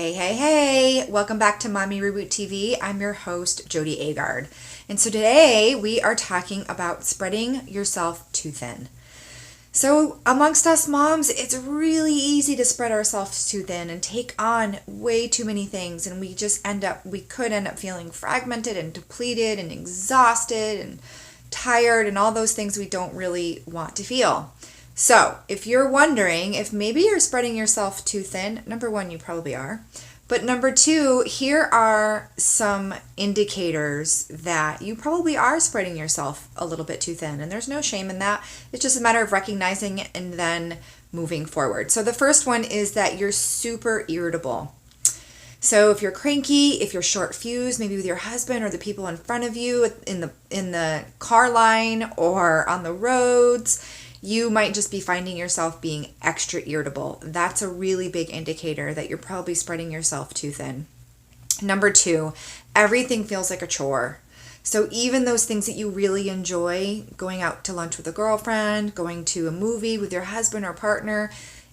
Hey, welcome back to Mommy Reboot TV. I'm your host, Jody Agard. And so today we are talking about spreading yourself too thin. So amongst us moms, it's really easy to spread ourselves too thin and take on way too many things. And we could end up feeling fragmented and depleted and exhausted and tired and all those things we don't really want to feel. So if you're wondering if maybe you're spreading yourself too thin, number one, you probably are. But number two, here are some indicators that you probably are spreading yourself a little bit too thin. And there's no shame in that. It's just a matter of recognizing it and then moving forward. So the first one is that you're super irritable. So if you're cranky, if you're short fused, maybe with your husband or the people in front of you in the car line or on the roads, you might just be finding yourself being extra irritable. That's a really big indicator that you're probably spreading yourself too thin. Number two, everything feels like a chore. So even those things that you really enjoy, going out to lunch with a girlfriend, going to a movie with your husband or partner,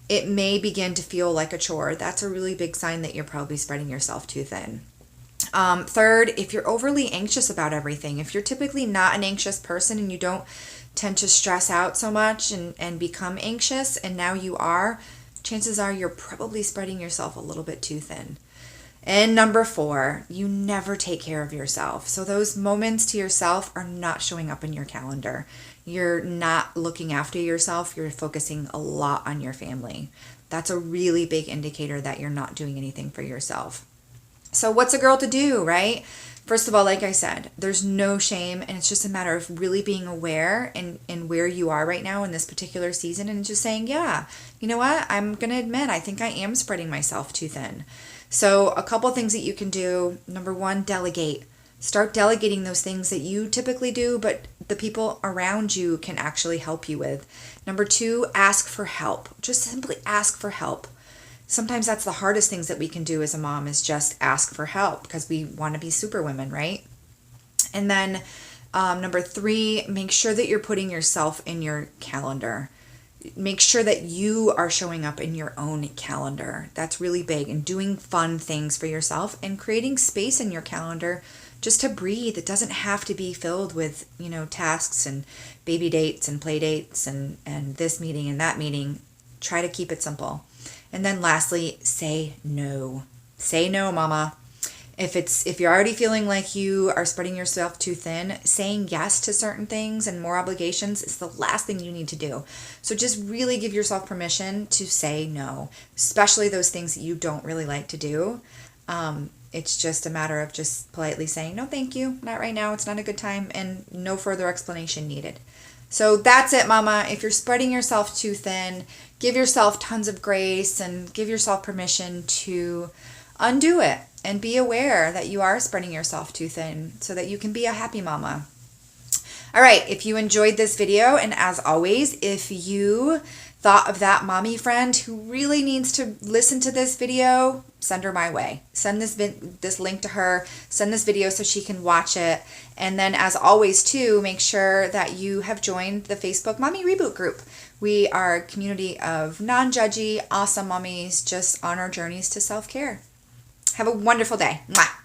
it may begin to feel like a chore. That's a really big sign that you're probably spreading yourself too thin. Third, if you're overly anxious about everything, if you're typically not an anxious person and you don't tend to stress out so much and become anxious, and now you are, chances are you're probably spreading yourself a little bit too thin. And number four, you never take care of yourself. So those moments to yourself are not showing up in your calendar. You're not looking after yourself. You're focusing a lot on your family. That's a really big indicator that you're not doing anything for yourself. So what's a girl to do, right? First of all, like I said, there's no shame, and it's just a matter of really being aware and where you are right now in this particular season and just saying, yeah, you know what? I'm going to admit, I think I am spreading myself too thin. So a couple things that you can do. Number one, delegate. Start delegating those things that you typically do, but the people around you can actually help you with. Number two, ask for help. Just simply ask for help. Sometimes that's the hardest things that we can do as a mom is just ask for help because we want to be superwomen, right? And then number three, make sure that you're putting yourself in your calendar. Make sure that you are showing up in your own calendar. That's really big. And doing fun things for yourself and creating space in your calendar just to breathe. It doesn't have to be filled with, tasks and baby dates and play dates and this meeting and that meeting. Try to keep it simple. And then lastly, say no. Say no, mama. If you're already feeling like you are spreading yourself too thin, saying yes to certain things and more obligations is the last thing you need to do. So just really give yourself permission to say no, especially those things that you don't really like to do. It's just a matter of just politely saying, no, thank you, not right now, it's not a good time, and no further explanation needed. So that's it, mama. If you're spreading yourself too thin, give yourself tons of grace and give yourself permission to undo it and be aware that you are spreading yourself too thin so that you can be a happy mama. All right, if you enjoyed this video, and as always, if you thought of that mommy friend who really needs to listen to this video, send her my way. Send this link to her, send this video so she can watch it. And then as always too, make sure that you have joined the Facebook Mommy Reboot group. We are a community of non-judgy, awesome mommies just on our journeys to self-care. Have a wonderful day. Mwah.